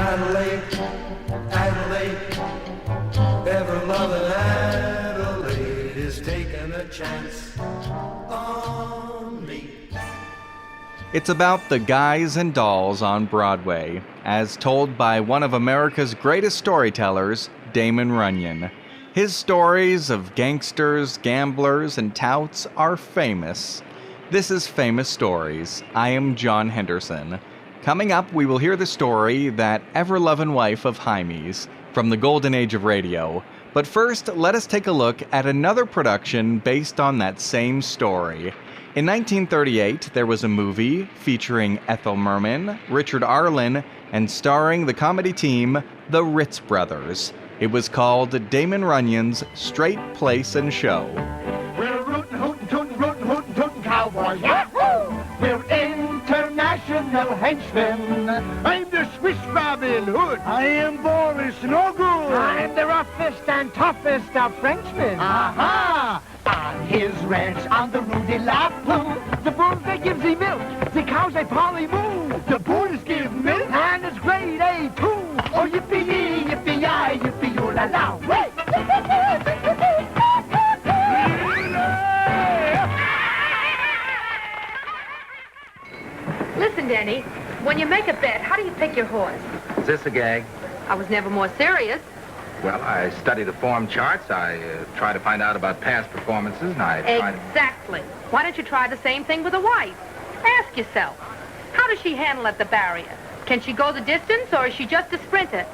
Adelaide, Adelaide, ever-loving Adelaide is taking a chance on me. It's about the guys and dolls on Broadway, as told by one of America's greatest storytellers, Damon Runyon. His stories of gangsters, gamblers, and touts are famous. This is Famous Stories. I am John Henderson. Coming up, we will hear the story That Ever-Lovin' Wife of Hymie's from the golden age of radio. But first, let us take a look at another production based on that same story. In 1938, there was a movie featuring Ethel Merman, Richard Arlen, and starring the comedy team, the Ritz Brothers. It was called Damon Runyon's Straight Place and Show. We're rootin', hootin', tootin', rootin', hootin', tootin' cowboys, yahoo! We're international henchmen. I'm the Swiss Robin Hood. I am Boris Nogood. I'm the roughest and toughest of Frenchmen. Aha! On his ranch on the Rue de la Plume, the bulls they gives thee milk, the cows they parley moo. The bulls give milk, and it's grade A too. Oh, yippee-yee, yippee-yi, yippee-yoo-la-la. Wait! Listen, Danny, when you make a bet, how do you pick your horse? Is this a gag? I was never more serious. Well, I study the form charts. I try to find out about past performances, and I try to... Exactly. Why don't you try the same thing with a wife? Ask yourself, how does she handle at the barrier? Can she go the distance, or is she just a sprinter?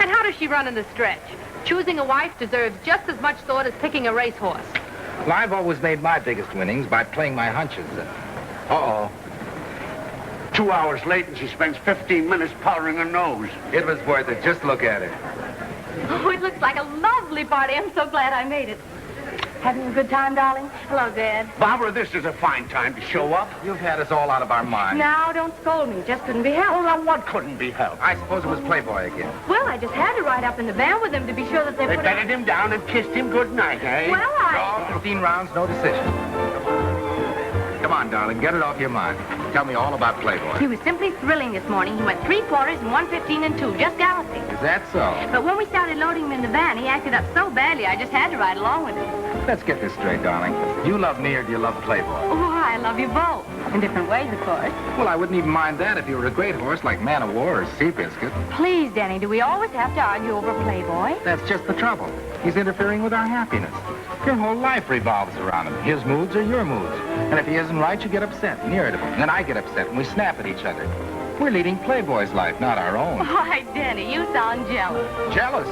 And how does she run in the stretch? Choosing a wife deserves just as much thought as picking a racehorse. Well, I've always made my biggest winnings by playing my hunches. Uh-oh. 2 hours late and she spends 15 minutes powdering her nose. It was worth it. Just look at her. Oh, it looks like a lovely party. I'm so glad I made it. Having a good time, darling? Hello, Dad. Barbara, this is a fine time to show up. You've had us all out of our minds. Now, don't scold me. Just couldn't be helped. Well, now, what couldn't be helped? I suppose it was Playboy again. Well, I just had to ride up in the van with him to be sure that They put bedded him down and kissed him goodnight, eh? Well, No, 15 rounds, no decision. Come on, darling, get it off your mind. Tell me all about Playboy. He was simply thrilling this morning. He went 3 quarters and 1:15 and 2, just galloping. Is that so? But when we started loading him in the van, he acted up so badly, I just had to ride along with him. Let's get this straight, darling. Do you love me or do you love Playboy? Oh, I love you both. In different ways, of course. Well, I wouldn't even mind that if you were a great horse like Man of War or Seabiscuit. Please, Danny, do we always have to argue over Playboy? That's just the trouble. He's interfering with our happiness. Your whole life revolves around him. His moods are your moods. And if he isn't right, you get upset and irritable. Then I get upset and we snap at each other. We're leading Playboy's life, not our own. Why, Danny, you sound jealous. Jealous?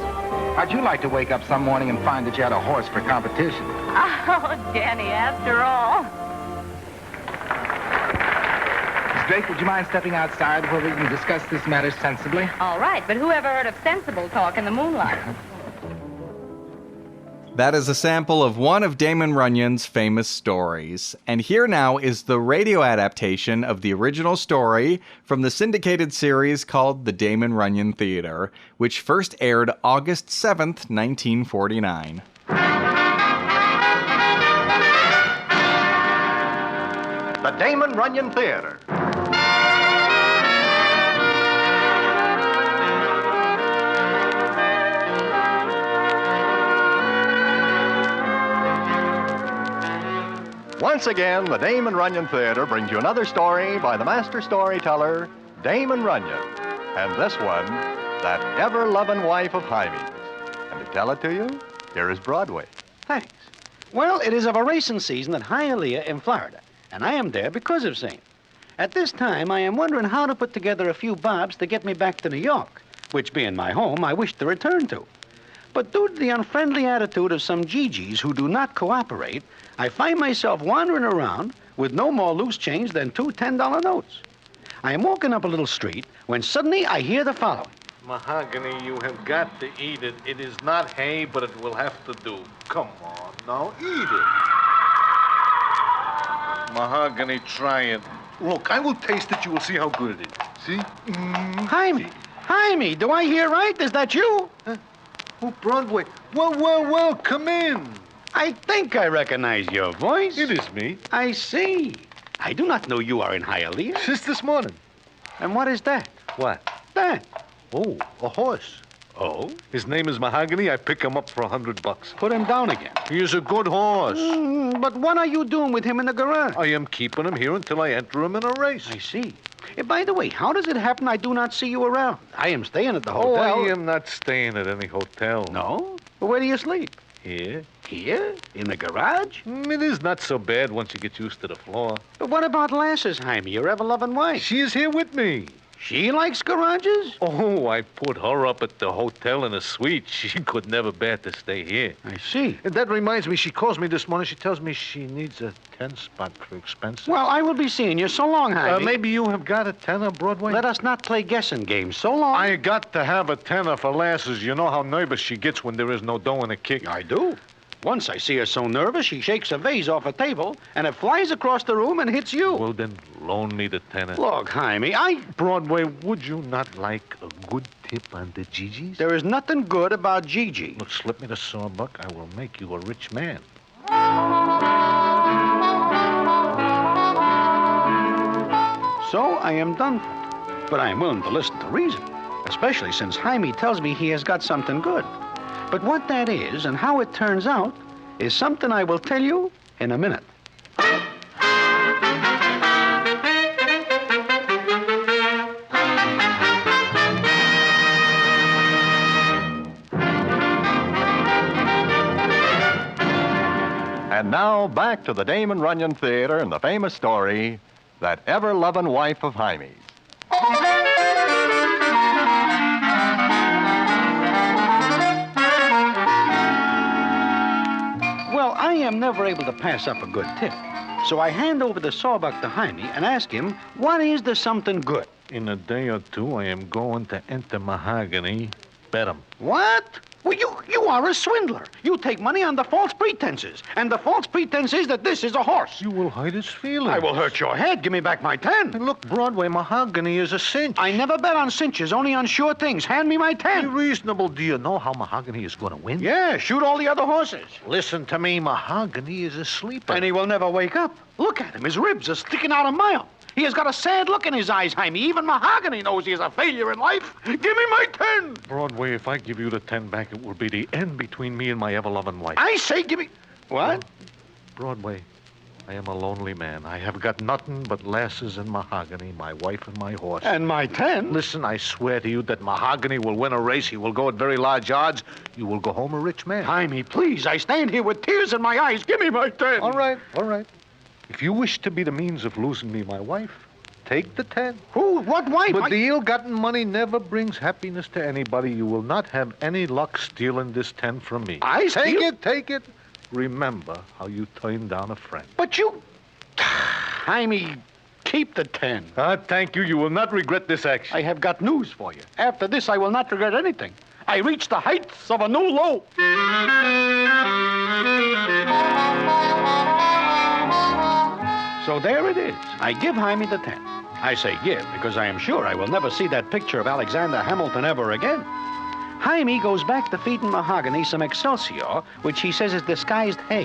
How'd you like to wake up some morning and find that you had a horse for competition? Oh, Danny, after all. Miss Drake, would you mind stepping outside where we can discuss this matter sensibly? All right, but who ever heard of sensible talk in the moonlight? That is a sample of one of Damon Runyon's famous stories. And here now is the radio adaptation of the original story from the syndicated series called The Damon Runyon Theater, which first aired August 7th, 1949. The Damon Runyon Theater. Once again, the Damon Runyon Theater brings you another story by the master storyteller, Damon Runyon. And this one, That Ever-Lovin' Wife of Hymie's. And to tell it to you, here is Broadway. Thanks. Well, it is of a racing season at Hialeah in Florida, and I am there because of St. At this time, I am wondering how to put together a few bobs to get me back to New York, which being my home, I wish to return to. But due to the unfriendly attitude of some Gigi's who do not cooperate, I find myself wandering around with no more loose change than 2 $10 notes. I am walking up a little street when suddenly I hear the following. Mahogany, you have got to eat it. It is not hay, but it will have to do. Come on, now, eat it. Mahogany, try it. Look, I will taste it. You will see how good it is. See? Hymie! Hymie, do I hear right? Is that you? Oh, Broadway. Well, come in. I think I recognize your voice. It is me. I see. I do not know you are in Hialeah. Since this morning. And what is that? What? That. Oh, a horse. Oh? His name is Mahogany. I pick him up for $100. Put him down again. He is a good horse. But what are you doing with him in the garage? I am keeping him here until I enter him in a race. I see. By the way, how does it happen I do not see you around? I am staying at the Oh, hotel. I am not staying at any hotel. No? Well, where do you sleep? Here? Here? In the garage? It is not so bad once you get used to the floor. But what about Lasses, Hymie, your ever-loving wife? She is here with me. She likes garages? Oh, I put her up at the hotel in a suite. She could never bear to stay here. I see. And that reminds me, she calls me this morning. She tells me she needs a 10 spot for expenses. Well, I will be seeing you. So long, Hymie. Maybe you have got a 10 Broadway? Let us not play guessing games. So long. I got to have a 10 for Lasses. You know how nervous she gets when there is no dough in a kick. I do. Once I see her so nervous, she shakes a vase off a table, and it flies across the room and hits you. Well, then, loan me the 10. Look, Hymie, Broadway, would you not like a good tip on the Gigi's? There is nothing good about Gigi. Look, slip me the sawbuck. I will make you a rich man. So I am done for. But I am willing to listen to reason, especially since Hymie tells me he has got something good. But what that is and how it turns out is something I will tell you in a minute. And now back to the Damon Runyon Theater and the famous story, That Ever-Lovin' Wife of Hymie's. Well, I am never able to pass up a good tip. So I hand over the sawbuck to Hymie and ask him, what is the something good? In a day or two, I am going to enter Mahogany. Bet him. What? Well, you are a swindler. You take money on the false pretenses. And the false pretense is that this is a horse. You will hurt his feelings. I will hurt your head. Give me back my 10. Hey, look, Broadway, Mahogany is a cinch. I never bet on cinches, only on sure things. Hand me my Be 10. reasonable. Do you know how Mahogany is going to win? Yeah, shoot all the other horses. Listen to me. Mahogany is a sleeper. And he will never wake up. Look at him. His ribs are sticking out a mile. He has got a sad look in his eyes, Hymie. Even Mahogany knows he is a failure in life. Give me my 10. Broadway, if I give you the 10 back, it will be the end between me and my ever-loving wife. I say give me... What? Broadway, I am a lonely man. I have got nothing but Lasses and Mahogany, my wife and my horse. And my 10? Listen, I swear to you that Mahogany will win a race. He will go at very large odds. You will go home a rich man. Hymie, please. I stand here with tears in my eyes. Give me my 10. All right, all right. If you wish to be the means of losing me my wife, take the 10. Who? What wife? But the ill-gotten money never brings happiness to anybody. You will not have any luck stealing this 10 from me. I Take steal? it, take it. Remember how you turned down a friend. But you... Hymie, keep the 10. Thank you. You will not regret this action. I have got news for you. After this, I will not regret anything. I reached the heights of a new low. So there it is. I give Hymie the 10. I say give because I am sure I will never see that picture of Alexander Hamilton ever again. Hymie goes back to feeding Mahogany some Excelsior, which he says is disguised hay.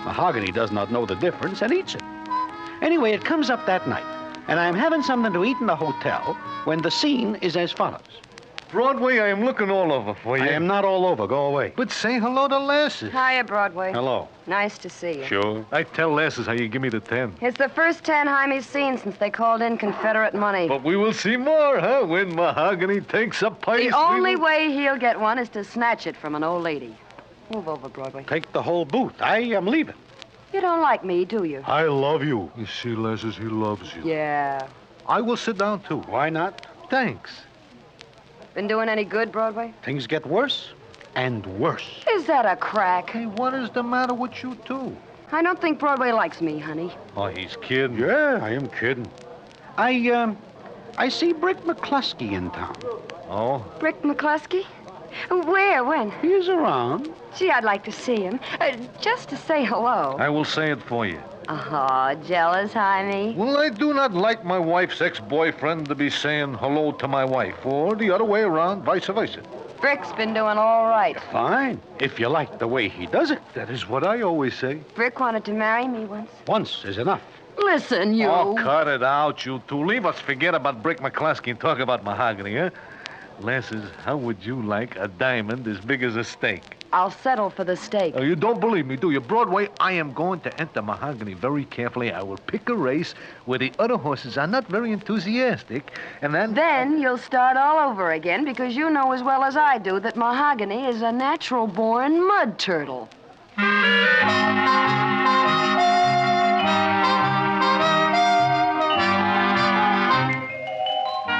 Mahogany does not know the difference and eats it. Anyway, it comes up that night, and I am having something to eat in the hotel when the scene is as follows. Broadway, I am looking all over for you. I am not all over. Go away. But say hello to Lasses. Hiya, Broadway. Hello. Nice to see you. Sure. I tell Lasses how you give me the 10. It's the first 10 Hymie's seen since they called in Confederate money. But we will see more, huh? When Mahogany takes a piece. The only way he'll get one is to snatch it from an old lady. Move over, Broadway. Take the whole booth. I am leaving. You don't like me, do you? I love you. You see, Lasses, he loves you. Yeah. I will sit down, too. Why not? Thanks. Been doing any good, Broadway? Things get worse and worse. Is that a crack? Hey, what is the matter with you, too? I don't think Broadway likes me, honey. Oh, he's kidding. Yeah, I am kidding. I see Brick McCluskey in town. Oh? Brick McCluskey? Where? When? He is around. Gee, I'd like to see him. Just to say hello. I will say it for you. Oh, jealous, Hymie. Well, I do not like my wife's ex-boyfriend to be saying hello to my wife, or the other way around, vice versa. Brick's been doing all right. Fine, if you like the way he does it. That is what I always say. Brick wanted to marry me once. Once is enough. Listen, you. Oh, cut it out, you two. Leave us forget about Brick McCluskey and talk about Mahogany, huh? Lasses, how would you like a diamond as big as a steak? I'll settle for the steak. Oh, you don't believe me, do you? Broadway, I am going to enter Mahogany very carefully. I will pick a race where the other horses are not very enthusiastic, and then... Then you'll start all over again because you know as well as I do that Mahogany is a natural-born mud turtle.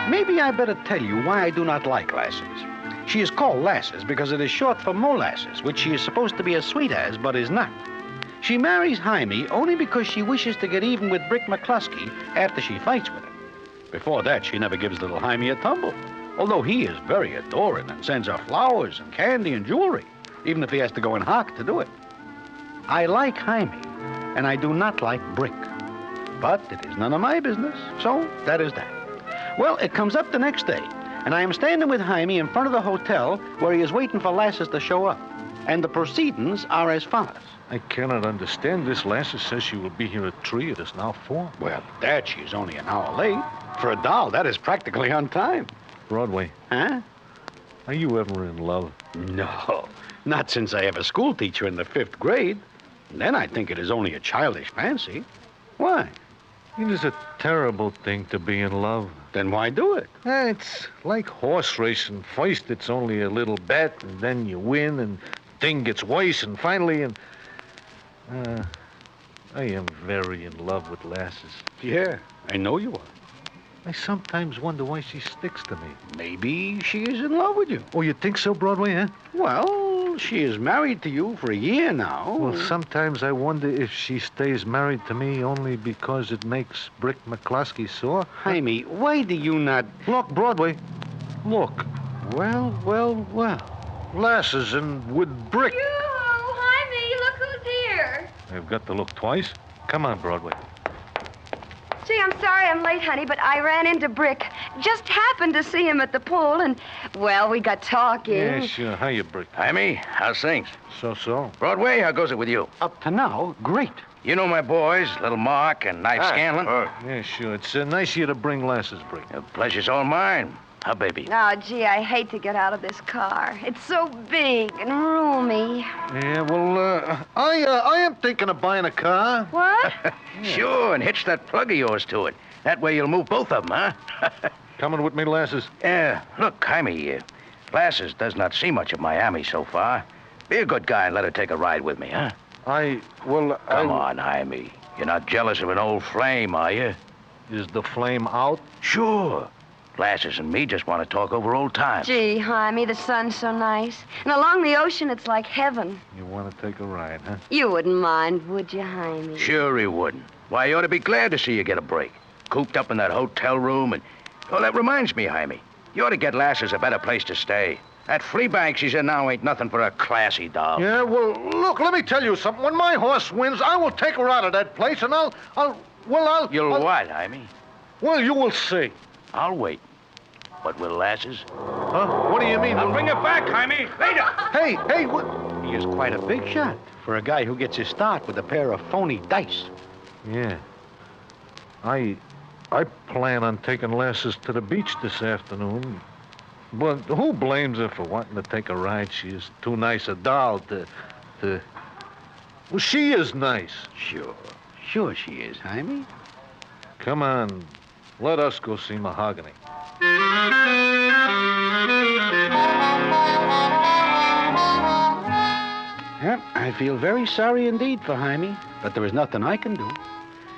Maybe I better tell you why I do not like Lasses. She is called Lasses because it is short for molasses, which she is supposed to be as sweet as, but is not. She marries Hymie only because she wishes to get even with Brick McCluskey after she fights with him. Before that, she never gives little Hymie a tumble, although he is very adoring and sends her flowers and candy and jewelry, even if he has to go and hock to do it. I like Hymie, and I do not like Brick. But it is none of my business, so that is that. Well, it comes up the next day, and I am standing with Hymie in front of the hotel where he is waiting for Lasses to show up. And the proceedings are as follows. I cannot understand this. Lasses says she will be here at 3. It is now 4. Well, that she is only an hour late. For a doll, that is practically on time. Broadway. Huh? Are you ever in love? No, not since I have a school teacher in the 5th grade. Then I think it is only a childish fancy. Why? It is a terrible thing to be in love. Then why do it? It's like horse racing. First, it's only a little bet, and then you win, and thing gets worse, and finally, I am very in love with Lasses. Yeah, I know you are. I sometimes wonder why she sticks to me. Maybe she is in love with you. Oh, you think so, Broadway, huh? Well, she is married to you for a year now. Well, sometimes I wonder if she stays married to me only because it makes Brick McCluskey sore. Hymie, why do you not... Look, Broadway. Look. Well. Lasses and with Brick. Yoo-hoo, Hymie, look who's here. I've got to look twice. Come on, Broadway. Gee, I'm sorry I'm late, honey, but I ran into Brick. Just happened to see him at the pool, and, well, we got talking. Yeah, sure. Hiya, Brick. Hymie, how's things? So. Broadway, how goes it with you? Up to now, great. You know my boys, Little Mark and Knife Scanlon? Yeah, sure. It's nice of you to bring Lasses, Brick. The pleasure's all mine. Huh, baby? Oh, gee, I hate to get out of this car. It's so big and roomy. Yeah, well, I am thinking of buying a car. What? Sure, and hitch that plug of yours to it. That way you'll move both of them, huh? Coming with me, Lasses? Look, Hymie, Lasses does not see much of Miami so far. Be a good guy and let her take a ride with me, huh? Come on, Hymie. You're not jealous of an old flame, are you? Is the flame out? Sure. Lasses and me just want to talk over old times. Gee, Hymie, the sun's so nice. And along the ocean, it's like heaven. You want to take a ride, huh? You wouldn't mind, would you, Hymie? Sure he wouldn't. Why, you ought to be glad to see you get a break. Cooped up in that hotel room and... Oh, that reminds me, Hymie. You ought to get Lasses a better place to stay. That flea bank she's in now ain't nothing for a classy doll. Yeah, well, look, let me tell you something. When my horse wins, I will take her out of that place, and I'll... You'll what, Hymie? Well, you will see. I'll wait. But will Lasses? Huh? What do you mean? I'll bring it back, Hymie. Later. Hey, what? He is quite a big shot for a guy who gets his start with a pair of phony dice. Yeah. I plan on taking Lasses to the beach this afternoon. But who blames her for wanting to take a ride? She is too nice a doll to... Well, she is nice. Sure she is, Hymie. Come on. Let us go see Mahogany. Yep, I feel very sorry indeed for Hymie, but there is nothing I can do.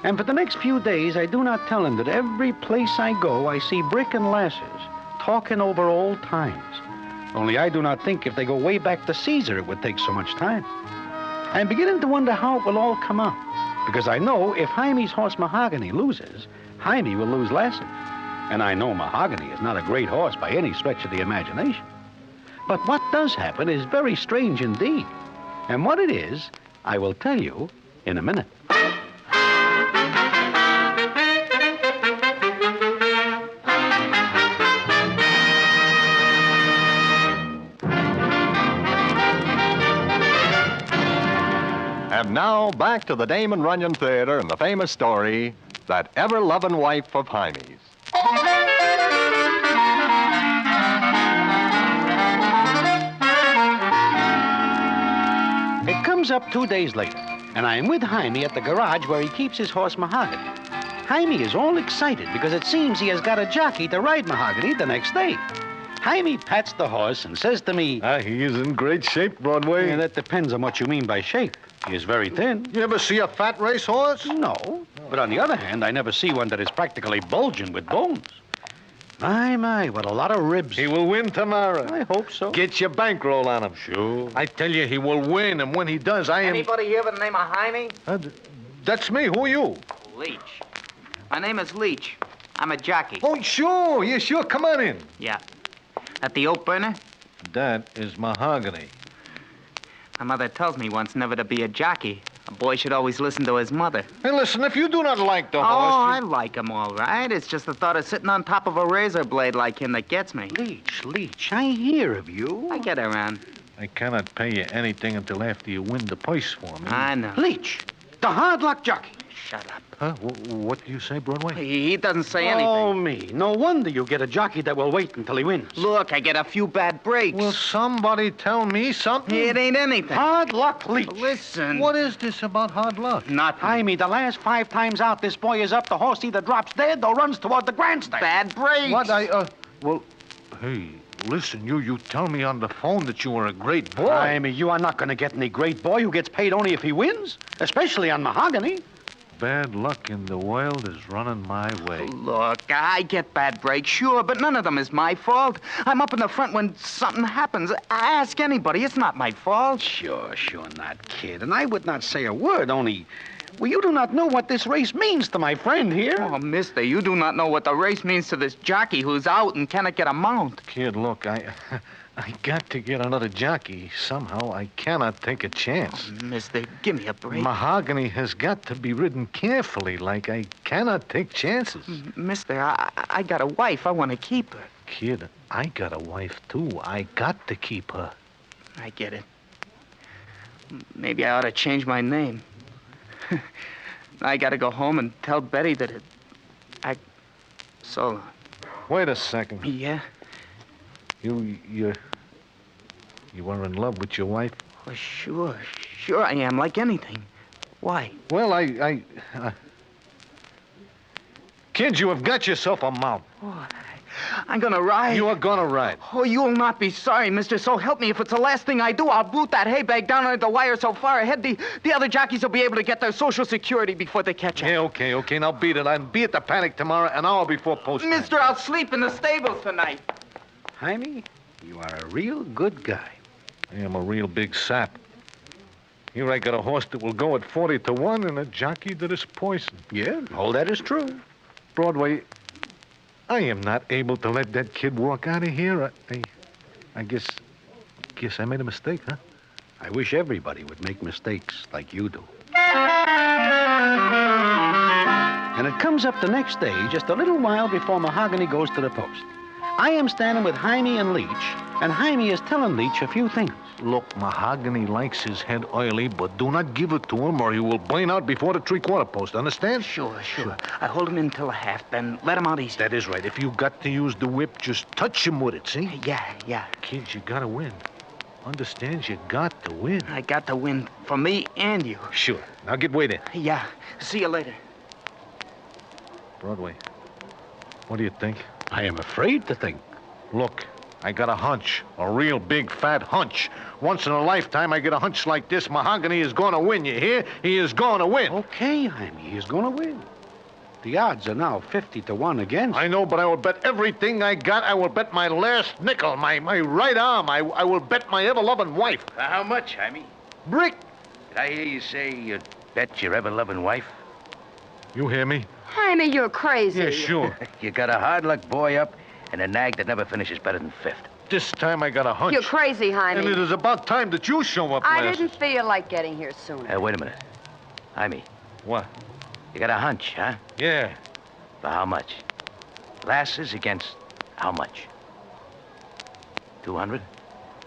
And for the next few days, I do not tell him that every place I go, I see Brick and Lasses talking over old times. Only I do not think if they go way back to Caesar, it would take so much time. I'm beginning to wonder how it will all come out, because I know if Hymie's horse Mahogany loses, Hymie will lose Lasses. And I know Mahogany is not a great horse by any stretch of the imagination. But what does happen is very strange indeed. And what it is, I will tell you in a minute. And now, back to the Damon Runyon Theater and the famous story, That Ever-Lovin' Wife of Hymie's. comes up 2 days later, and I am with Hymie at the garage where he keeps his horse Mahogany. Hymie is all excited because it seems he has got a jockey to ride Mahogany the next day. Hymie pats the horse and says to me, He is in great shape, Broadway. Yeah, that depends on what you mean by shape. He is very thin. You ever see a fat racehorse? No. But on the other hand, I never see one that is practically bulging with bones. My, what a lot of ribs. He will win tomorrow. I hope so. Get your bankroll on him. Sure. I tell you, he will win, and when he does, I am... Anybody here by the name of Hymie? That's me. Who are you? Leach. My name is Leach. I'm a jockey. Oh, sure. Yeah, sure. Come on in. Yeah. At the oat burner? That is Mahogany. My mother tells me once never to be a jockey. A boy should always listen to his mother. Hey, listen, if you do not like the Oh, horse... I like him all right. It's just the thought of sitting on top of a razor blade like him that gets me. Leach, I hear of you. I get around. I cannot pay you anything until after you win the purse for me. I know. Leach, the hard luck jockey. Shut up. Huh? What do you say, Broadway? He doesn't say anything. Oh, me. No wonder you get a jockey that will wait until he wins. Look, I get a few bad breaks. Will somebody tell me something? It ain't anything. Hard luck, Leach. Listen. What is this about hard luck? Nothing. Hymie, the last 5 times out this boy is up, the horse either drops dead or runs toward the grandstand. Bad breaks. What? Well, hey, listen, you tell me on the phone that you are a great boy. Hymie, you are not going to get any great boy who gets paid only if he wins, especially on Mahogany. Bad luck in the world is running my way. Look, I get bad breaks, sure, but none of them is my fault. I'm up in the front when something happens. Ask anybody. It's not my fault. Sure not, kid. And I would not say a word, only... Well, you do not know what this race means to my friend here. Oh, mister, you do not know what the race means to this jockey who's out and cannot get a mount. Kid, look, I got to get another jockey somehow. I cannot take a chance. Oh, mister, give me a break. Mahogany has got to be ridden carefully, like I cannot take chances. Mister, I got a wife. I want to keep her. Kid, I got a wife, too. I got to keep her. I get it. Maybe I ought to change my name. I got to go home and tell Betty that So long. Wait a second. Yeah? You are in love with your wife? Well, sure I am, like anything. Why? Well, Kid, you have got yourself a mount. Oh, I'm gonna ride. You are gonna ride. Oh, you'll not be sorry, mister. So help me. If it's the last thing I do, I'll boot that hay bag down under the wire so far ahead, the other jockeys will be able to get their Social Security before they catch up. Yeah, okay. Now beat it. I'll be at the paddock tomorrow, an hour before post. Mister, I'll sleep in the stables tonight. Hymie, you are a real good guy. I am a real big sap. Here I got a horse that will go at 40 to 1 and a jockey that is poison. Yeah, all that is true. Broadway, I am not able to let that kid walk out of here. I guess I made a mistake, huh? I wish everybody would make mistakes like you do. And it comes up the next day, just a little while before Mahogany goes to the post. I am standing with Hymie and Leach, and Hymie is telling Leach a few things. Look, Mahogany likes his head oily, but do not give it to him or he will burn out before the three-quarter post. Understand? Sure. I hold him until a half, then let him out easy. That is right. If you got to use the whip, just touch him with it, see? Yeah. Kids, you gotta win. Understand? You got to win. I got to win for me and you. Sure. Now get waiting. Yeah. See you later. Broadway, what do you think? I am afraid to think. Look, I got a hunch. A real big, fat hunch. Once in a lifetime, I get a hunch like this. Mahogany is going to win, you hear? He is going to win. Okay, Hymie, he is going to win. The odds are now 50 to 1 against. I know, but I will bet everything I got. I will bet my last nickel, my right arm. I will bet my ever-loving wife. How much, Hymie? Brick. Did I hear you say you'd bet your ever-loving wife? You hear me? Hymie, you're crazy. Yeah, sure. You got a hard-luck boy up and a nag that never finishes better than fifth. This time I got a hunch. You're crazy, Hymie. And it is about time that you show up, I Lasses. didn't feel like getting here sooner. Wait a minute. Hymie, What? you got a hunch, huh? Yeah. For how much? Lasses against how much? 200?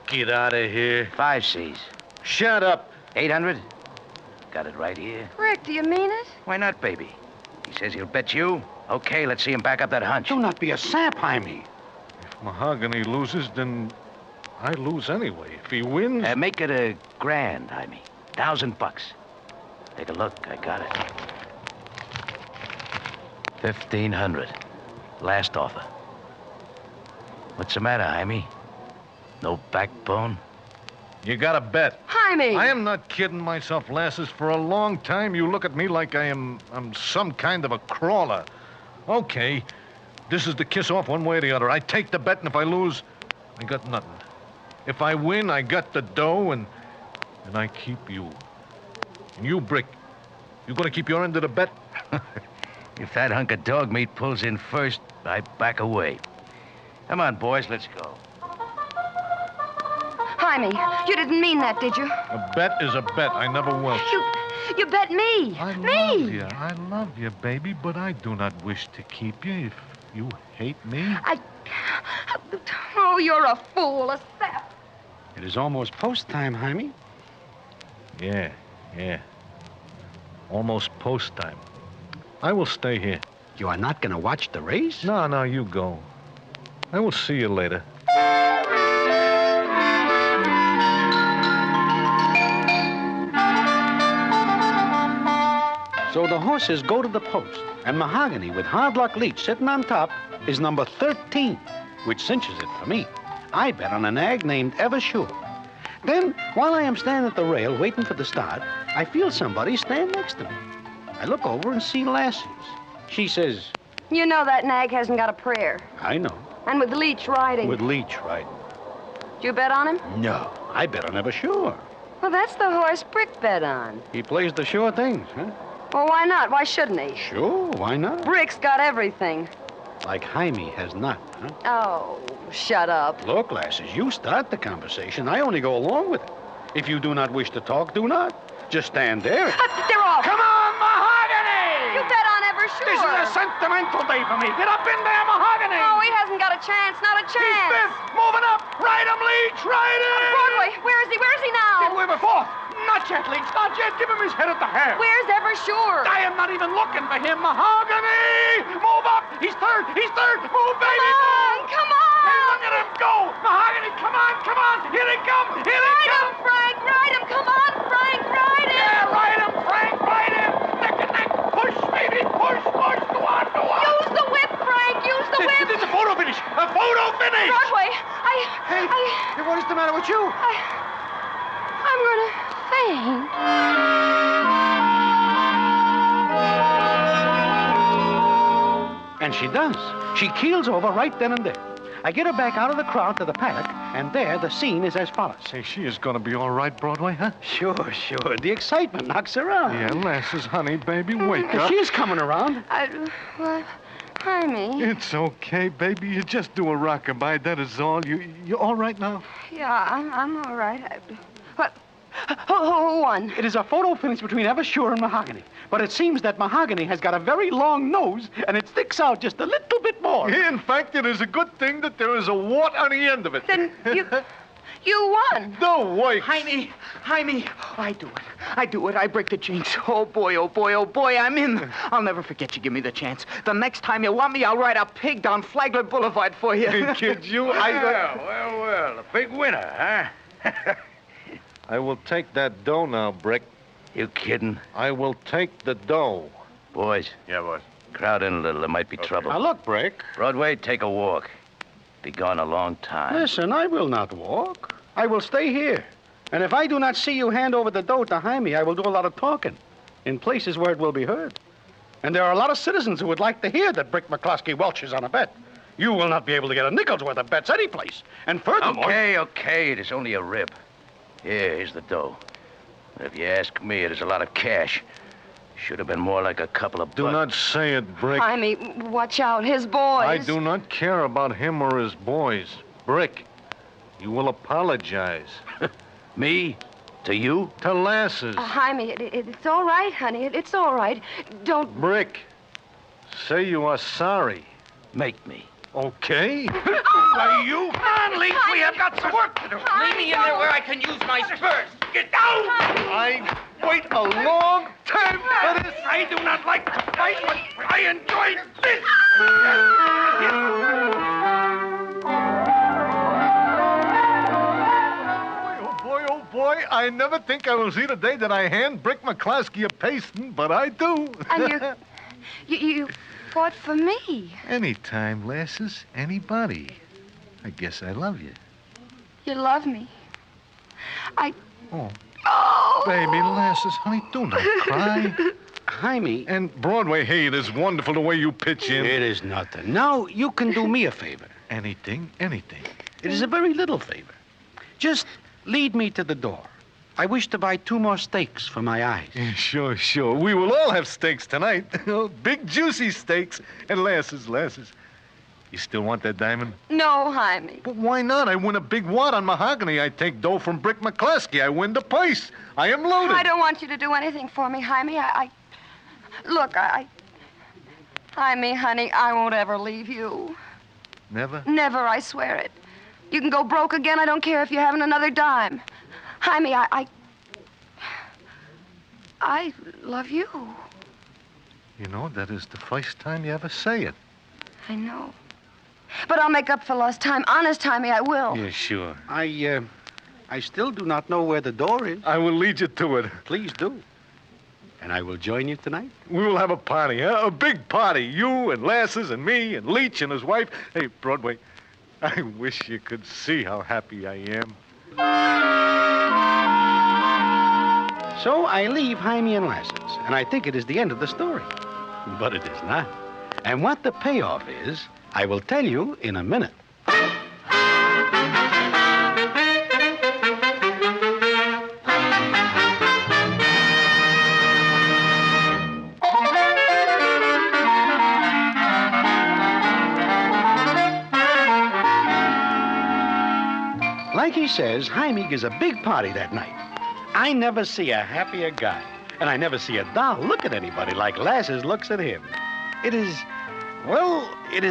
Get out of here. 5 C's. Shut up. 800? Got it right here. Rick, do you mean it? Why not, baby? He says he'll bet you. Okay, let's see him back up that hunch. Do not be a sap, Hymie. If Mahogany loses, then I lose anyway. If he wins... Make it $1,000, Hymie. $1,000. Take a look. I got it. 1,500. Last offer. What's the matter, Hymie? No backbone? You got a bet. Hymie! I am not kidding myself, lasses. For a long time, you look at me like I'm some kind of a crawler. Okay, this is the kiss off one way or the other. I take the bet, and if I lose, I got nothing. If I win, I got the dough, and I keep you. And you, Brick, you gonna keep your end of the bet? If that hunk of dog meat pulls in first, I back away. Come on, boys, let's go. Hymie, you didn't mean that, did you? A bet is a bet. I never will. You bet me. I love you, baby, but I do not wish to keep you if you hate me. Oh, you're a fool, a sap. It is almost post time, Hymie. Yeah. Almost post time. I will stay here. You are not going to watch the race? No, you go. I will see you later. So the horses go to the post, and Mahogany with Hard Luck Leach sitting on top is number 13, which cinches it for me. I bet on a nag named Ever-Sure. Then, while I am standing at the rail waiting for the start, I feel somebody stand next to me. I look over and see Lasses. She says, You know that nag hasn't got a prayer. I know. And with Leach riding. With Leach riding. Did you bet on him? No, I bet on Ever-Sure. Well, that's the horse Brick bet on. He plays the sure things, huh? Well, why not? Why shouldn't he? Sure, why not? Brick's got everything. Like Hymie has not, huh? Oh, shut up. Look, Lasses, you start the conversation. I only go along with it. If you do not wish to talk, do not. Just stand there. They're off. Come on, Mahogany! You bet on Ever-Sure. This is a sentimental day for me. Get up in there, Mahogany! Oh, he hasn't got a chance. Not a chance. He's fifth. Moving up. Ride him, Leach. Ride him! Broadway, where is he? Where is he now? We're fourth. Not yet, Leach. Not yet. Give him his head at the hair. Where's Ever-Sure? I am not even looking for him, Mahogany! Move up! He's third! He's third! Move, baby! Come on! Hey, look at him go! Mahogany, come on! Here they come! Here they Ride come! him, Frank! Ride him! Come on, Frank! Ride him! Yeah, ride him, Frank! Ride him! Neck and neck! Push, baby! Push! Go on! Use the whip, Frank! Use the whip! It's a photo finish! A photo finish! Broadway, Hey, what is the matter with you? I'm gonna faint. And she does. She keels over right then and there. I get her back out of the crowd to the paddock, and there the scene is as follows. Say, she is gonna be all right, Broadway, huh? Sure. The excitement knocks her out. Yeah, Lasses, honey, baby, wake up. She is coming around. Well, Hymie. It's okay, baby. You just do a rockabye, that is all. You all right now? Yeah, I'm all right. What? Who won? It is a photo finish between Ever-Sure and Mahogany. But it seems that Mahogany has got a very long nose, and it sticks out just a little bit more. In fact, it is a good thing that there is a wart on the end of it. Then you won. No way. Hymie, I do it. I break the jinx. Oh, boy, I'm in. I'll never forget you give me the chance. The next time you want me, I'll ride a pig down Flagler Boulevard for you. Kid, you, Well, a big winner, huh? I will take that dough now, Brick. You kidding? I will take the dough. Boys. Yeah, boss. Crowd in a little. There might be trouble. Now, look, Brick. Broadway, take a walk. Be gone a long time. Listen, I will not walk. I will stay here. And if I do not see you hand over the dough to Hymie, I will do a lot of talking in places where it will be heard. And there are a lot of citizens who would like to hear that Brick McCloskey welches on a bet. You will not be able to get a nickel's worth of bets any place. And furthermore... Okay. It is only a rib. Here's the dough. If you ask me, it is a lot of cash. Should have been more like a couple of bucks. Do not say it, Brick. Hymie, watch out. His boys. I do not care about him or his boys. Brick, you will apologize. Me? To you? To Lasses. Hymie, it's all right, honey. It's all right. Don't... Brick, say you are sorry. Make me. Okay. Why, you? Come on, Leach. We have got some work to do. Leave me in there where I can use my spurs. Get down! I wait a long time for this. I do not like to fight, but I enjoy this. Oh, boy, I never think I will see the day that I hand Brick McCloskey a pasting, but I do. And you fought for me. Anytime, lasses. Anybody. I guess I love you. You love me. Oh. Oh! Baby, lasses, honey, do not cry. Hymie. And Broadway, hey, it is wonderful the way you pitch in. It is nothing. Now, you can do me a favor. Anything, anything. It is a very little favor. Just lead me to the door. I wish to buy 2 more steaks for my eyes. Yeah, sure. We will all have steaks tonight. Big, juicy steaks. And lasses. You still want that diamond? No, Hymie. But why not? I win a big wad on mahogany. I take dough from Brick McCloskey. I win the place. I am loaded. I don't want you to do anything for me, Hymie. Look, Hymie, honey, I won't ever leave you. Never? Never, I swear it. You can go broke again. I don't care if you haven't another dime. Hymie, I love you. You know, that is the first time you ever say it. I know. But I'll make up for lost time. Honest, Hymie, I will. Yeah, sure. I still do not know where the door is. I will lead you to it. Please do. And I will join you tonight. We will have a party, huh? A big party. You and lasses and me and Leach and his wife. Hey, Broadway, I wish you could see how happy I am. So I leave Hymie and lasses, and I think it is the end of the story. But it is not. And what the payoff is, I will tell you in a minute. Like he says, Hymie gives a big party that night. I never see a happier guy. And I never see a doll look at anybody like Lasses looks at him. It is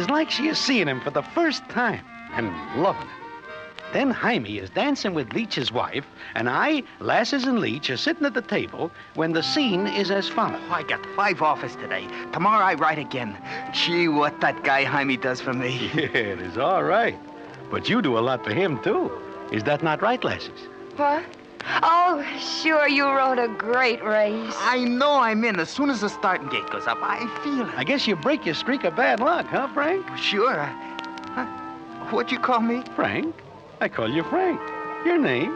like she is seeing him for the first time and loving him. Then Hymie is dancing with Leach's wife, and I, Lasses, and Leach are sitting at the table when the scene is as follows. Oh, I got 5 offers today. Tomorrow I write again. Gee, what that guy Hymie does for me. Yeah, it is all right. But you do a lot for him, too. Is that not right, Lasses? What? Oh, sure, you rode a great race. I know I'm in. As soon as the starting gate goes up, I feel it. I guess you break your streak of bad luck, huh, Frank? Sure. What'd you call me? Frank. I call you Frank. Your name?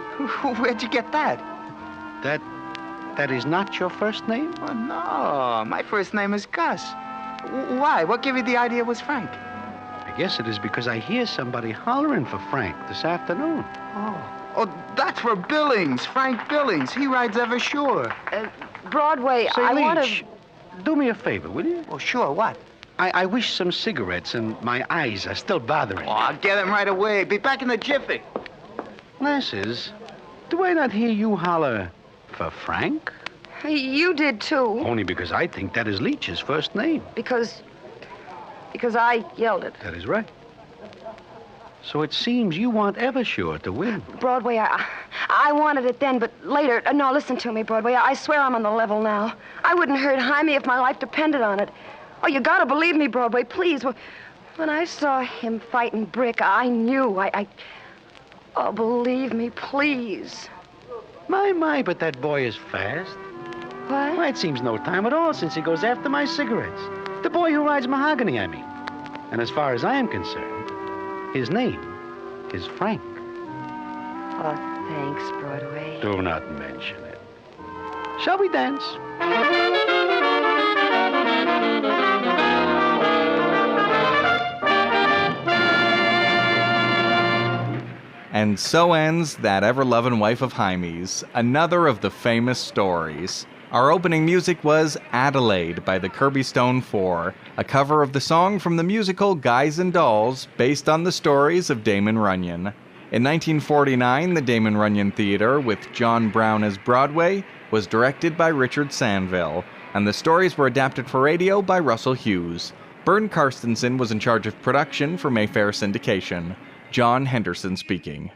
Where'd you get that? That is not your first name? Oh, no. My first name is Gus. Why? What gave you the idea it was Frank? I guess it is because I hear somebody hollering for Frank this afternoon. Oh, that's for Billings. Frank Billings. He rides Ever Sure. Broadway, Say, I want Leach, do me a favor, will you? Oh, sure. What? I wish some cigarettes, and my eyes are still bothering me. Oh, I'll get them right away. Be back in a jiffy. Lasses, do I not hear you holler for Frank? You did, too. Only because I think that is Leach's first name. Because I yelled it. That is right. So it seems you want Eversure to win. Broadway, I wanted it then, but later... no, listen to me, Broadway. I swear I'm on the level now. I wouldn't hurt Hymie if my life depended on it. Oh, you gotta believe me, Broadway, please. When I saw him fighting Brick, I knew. Oh, believe me, please. My, but that boy is fast. What? Why, it seems no time at all since he goes after my cigarettes. The boy who rides mahogany, I mean. And as far as I am concerned, his name is Frank. Oh, thanks, Broadway. Do not mention it. Shall we dance? And so ends That Ever-Lovin' Wife of Hymie's, another of the famous stories. Our opening music was Adelaide by the Kirby Stone Four, a cover of the song from the musical Guys and Dolls, based on the stories of Damon Runyon. In 1949, the Damon Runyon Theater, with John Brown as Broadway, was directed by Richard Sandville, and the stories were adapted for radio by Russell Hughes. Bern Karstensen was in charge of production for Mayfair Syndication. John Henderson speaking.